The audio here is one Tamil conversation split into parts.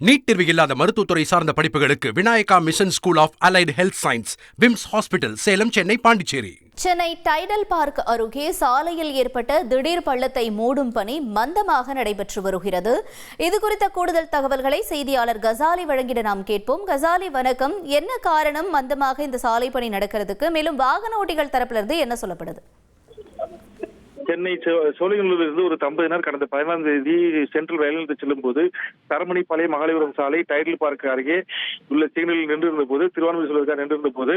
நீட் தேர்வு இல்லாத மருத்துவத்துறை சார்ந்த படிப்புகளுக்கு Vinayaka mission school of allied health science, VIMS hospital, Salem, Chennai, Pondicherry. Chennai Tidel park அருகே சாலையில் ஏற்பட்ட திடீர் பள்ளத்தை மூடும் பணி மந்தமாக நடைபெற்று வருகிறது. இதுகுறித்த கூடுதல் தகவல்களை செய்தியாளர் கசாலி வழங்கிட நாம் கேட்போம். கசாலி, வணக்கம். என்ன காரணம் மந்தமாக இந்த சாலை பணி நடக்கிறதுக்கு? மேலும் வாகன ஓட்டிகள் தரப்பிலிருந்து என்ன சொல்லப்படுது? சென்னை சோழிங்கநல்லூரிலிருந்து ஒரு தம்பதியினர் கடந்த 14ஆம் தேதி சென்ட்ரல் ரயில் செல்லும் போது தரமணி பழைய மகாலிபுரம் சாலை டைடல் பார்க் அருகே உள்ள சிக்னலில் நின்றிருந்த போது, திருவான்மையூர் செல்வதற்காக நின்றிருந்த போது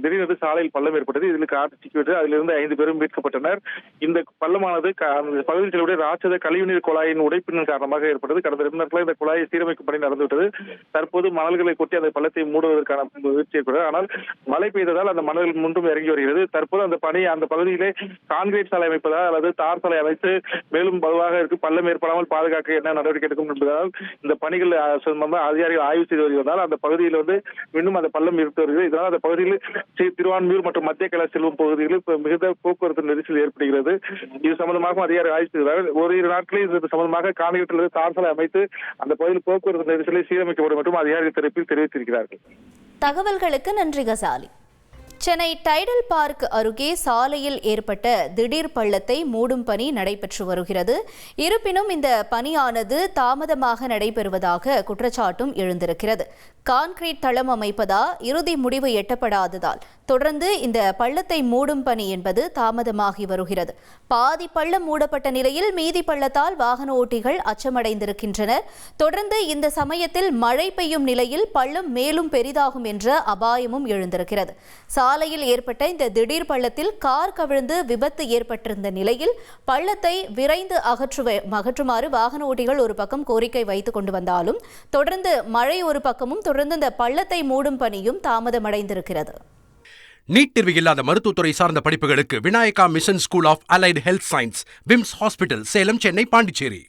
திடீரென்று சாலையில் பள்ளம் ஏற்பட்டது. இதில் கார் சிக்கிவிட்டு அதிலிருந்து 5 பேரும் மீட்கப்பட்டனர். இந்த பள்ளமானது அந்த பகுதியில் செல்லக்கூடிய ராட்சத கழிவுநீர் குழாயின் உடைப்பின் காரணமாக ஏற்பட்டது. கடந்த 2 நாட்களாக இந்த குழாயை சீரமைக்கும் பணி நடந்துவிட்டது. தற்போது மணல்களை கொட்டி அந்த பள்ளத்தை மூடுவதற்கான முயற்சி ஏற்பட்டது. ஆனால் மழை பெய்ததால் அந்த மணல் முன்றும் இறங்கி வருகிறது. தற்போது அந்த பணி அந்த பகுதியிலே கான்கிரீட் சாலை அமைப்பதா அல்லது தார் சாலை அமைத்து மேலும் வலுவாக இருக்கு பள்ளம் ஏற்படாமல் பாதுகாக்க என்ன நடவடிக்கை எடுக்கும் என்பதால் இந்த பணிகள் அதிகாரிகள் ஆய்வு செய்து வருவதால் அந்த பகுதியில் இன்னும் அந்த பள்ளம் இருந்து வருகிறது. இதனால் அந்த பகுதியில் திருவான்மியூர் மற்றும் மத்திய கைலாஷ் செல்லும் பகுதிகளில் மிகுந்த போக்குவரத்து நெரிசல் ஏற்படுகிறது. இது சம்பந்தமாக அதிகாரிகள் ஆய்வு செய்தார். ஓரிரு நாட்களில் இது சம்பந்தமாக கான்கிரீட் அல்லது தார் சாலை அமைத்து அந்த பகுதியில் போக்குவரத்து நெரிசலை சீரமைக்கப்படும் என்றும் அதிகாரிகள் தரப்பில் தெரிவித்திருக்கிறார்கள். தகவல்களுக்கு நன்றி கசாலி. சென்னை டைடல் பார்க் அருகே சாலையில் ஏற்பட்ட திடீர் பள்ளத்தை மூடும் பணி நடைபெற்று வருகிறது. இருப்பினும் இந்த பணியானது தாமதமாக நடைபெறுவதாக குற்றச்சாட்டும் எழுந்திருக்கிறது. கான்கிரீட் தளம் அமைப்பதா இறுதி முடிவு எட்டப்படாததால் தொடர்ந்து இந்த பள்ளத்தை மூடும் பணி என்பது தாமதமாகி வருகிறது. பாதி பள்ளம் மூடப்பட்ட நிலையில் மீதி பள்ளத்தால் வாகன ஓட்டிகள் அச்சமடைந்திருக்கின்றனர். தொடர்ந்து இந்த சமயத்தில் மழை பெய்யும் நிலையில் பள்ளம் மேலும் பெரிதாகும் என்ற அபாயமும் எழுந்திருக்கிறது. சாலையில் ஏற்பட்ட இந்த திடீர் பள்ளத்தில் கார் கவிழ்ந்து விபத்து ஏற்பட்டிருந்த நிலையில் பள்ளத்தை விரைந்து அகற்றுமாறு வாகன ஓட்டிகள் ஒரு பக்கம் கோரிக்கை வைத்துக் கொண்டு வந்தாலும் தொடர்ந்து மழை ஒரு பக்கமும் தொடர்ந்து இந்த பள்ளத்தை மூடும் பணியும் தாமதமடைந்திருக்கிறது. நீட் தேர்வு இல்லாத மருத்துவத்துறை சார்ந்த படிப்புகளுக்கு Vinayaka mission school of allied health science, VIMS hospital, Salem, Chennai, Pondicherry.